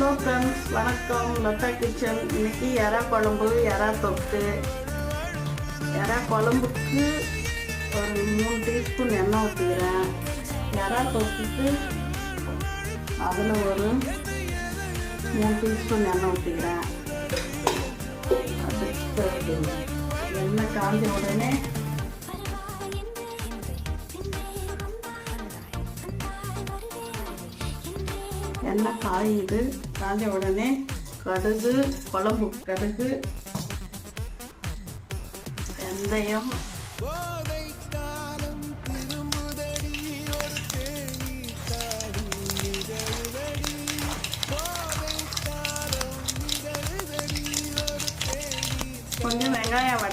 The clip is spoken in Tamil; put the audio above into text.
ஹலோ ஃப்ரெண்ட்ஸ், வணக்கம். லதா கிச்சன். இன்னைக்கு எறா குழம்பு, எறா தொக்கு. எறா குழம்புக்கு ஒரு 3 டீஸ்பூன் எண்ணெய் ஊற்றிக்கிறேன். எறா தொக்குக்கு அதில் ஒரு 3 டீஸ்பூன் எண்ணெய் ஊற்றிக்கிறேன். அதுக்கு எண்ணெய் காஞ்ச உடனே எண்ணெய் காஞ்ச உடனே கடுகு, குழம்பு கடுகு, வெந்தயம், கொஞ்சம் வெங்காயம்